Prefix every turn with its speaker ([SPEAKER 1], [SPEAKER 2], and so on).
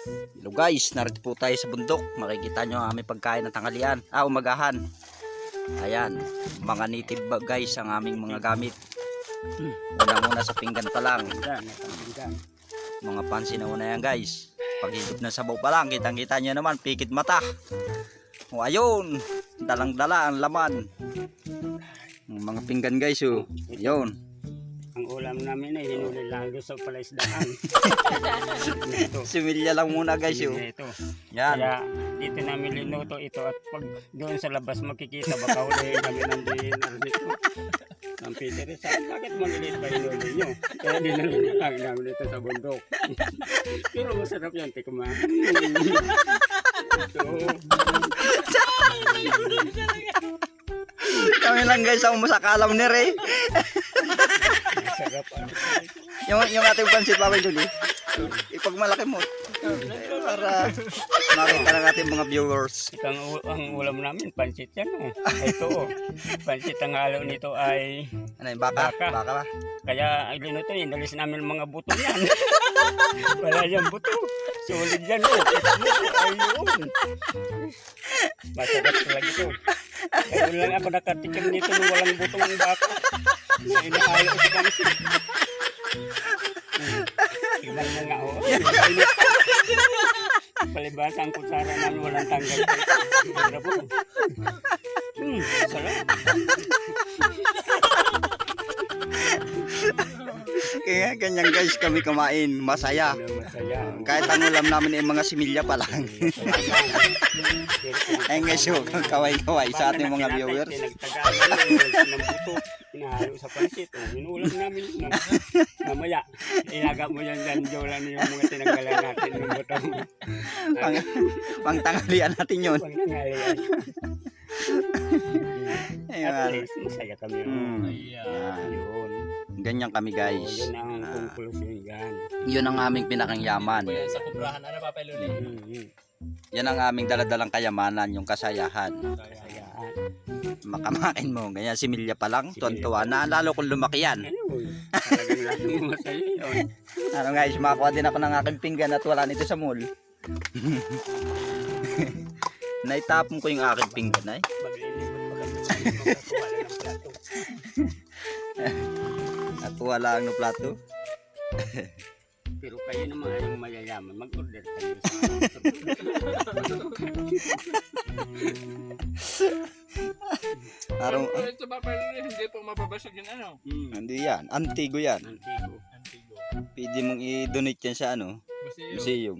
[SPEAKER 1] Hello guys, narito po tayo sa bundok. Makikita nyo ang aming pagkain ng tanghalian. Umagahan. Ayan, mga native guys ang aming mga gamit. Una sa pinggan pa lang. Mga pansin na una yan guys. Paghigop ng sabaw pa lang, kitang-kita nyo naman, pikit mata. O ayun, dalang-dala ang laman. Mga pinggan guys, ayun.
[SPEAKER 2] Ang ulam namin ay hinuli lang doon sa palaisdaan.
[SPEAKER 1] Similya lang muna guys,
[SPEAKER 2] Ito.
[SPEAKER 1] Yan.
[SPEAKER 2] Kaya dito namin linuto ito at pag doon sa labas makikita baka hulihin kami ng dinar dito. Ang Peter, sabi bakit malilit ba hinuli nyo? Kaya dinalilang namin ito sa bundok. Pero masarap yan, tikman. Ito.
[SPEAKER 1] Kami lang guys ang masakalam ni Ray.
[SPEAKER 2] Masarap.
[SPEAKER 1] yung ating pansit Papa Julie. Ipagmalaki mo. Para makita ng ating mga viewers.
[SPEAKER 2] Ang ulam namin, pansit yan. Ito, pansit ang halo nito ay
[SPEAKER 1] Ano yung baka?
[SPEAKER 2] Baka.
[SPEAKER 1] Baka ba?
[SPEAKER 2] kaya linuto, inalis namin mga buto yan. Wala yung buto. Solid yan. Ayun. Masarap talaga ito. Ayun lang ako nakatikim nito nung walang butong ang baka. Na inahalo sa pansit. Tignan mo nga ako. Palibasa ang kutsara namin walang tanggal. Sarap po. Sarap.
[SPEAKER 1] Kaya ganyan guys kami kumain. Masaya.
[SPEAKER 2] Masaya.
[SPEAKER 1] Kahit ang ulam namin ay mga similya pa lang. Ayun guys, kaway-kaway sa ating mga viewers.
[SPEAKER 2] Ng buto, inahalo sa pansit. Inuulam namin. Mamaya, ilaga mo yan dyan, Jolan, yung mga tinanggalan natin ng buto.
[SPEAKER 1] Pang tanghalian natin yun.
[SPEAKER 2] Pag nangalian.
[SPEAKER 1] Ayun.
[SPEAKER 2] At least, masaya kami.
[SPEAKER 1] Yan.
[SPEAKER 2] Yun.
[SPEAKER 1] Ganyan kami guys.
[SPEAKER 2] Yun ang conclusion yan.
[SPEAKER 1] Yun ang aming pinakang yaman.
[SPEAKER 3] Sa kubrahan, ano pa Luli?
[SPEAKER 1] Yan ang aming daladalang kayamanan, yung kasayahan.
[SPEAKER 2] Kasayaan.
[SPEAKER 1] Makamain mo, ganyan similya pa lang, tuwan-tuwa na, lalo kung lumaki yan.
[SPEAKER 2] Ayun. Talagang lasang masaya yun.
[SPEAKER 1] Ano guys, makakuha din ako ng aking pinggan at wala nito sa mall. Naitapon ko yung aking pinggan ay.
[SPEAKER 2] Maglilipot pa kami sa makakuha ng plato.
[SPEAKER 1] At wala ang plato.
[SPEAKER 2] Pero kayo naman ay yung mayayaman, mag-order kayo sa
[SPEAKER 1] Araw,
[SPEAKER 3] Ito ba Luli? Hindi po mababasag yung ano?
[SPEAKER 1] hindi yan, antigo yan.
[SPEAKER 2] Antigo.
[SPEAKER 3] Antigo.
[SPEAKER 1] Pwede mong i-donate yan sa ano,
[SPEAKER 3] Basta yun.
[SPEAKER 1] museum.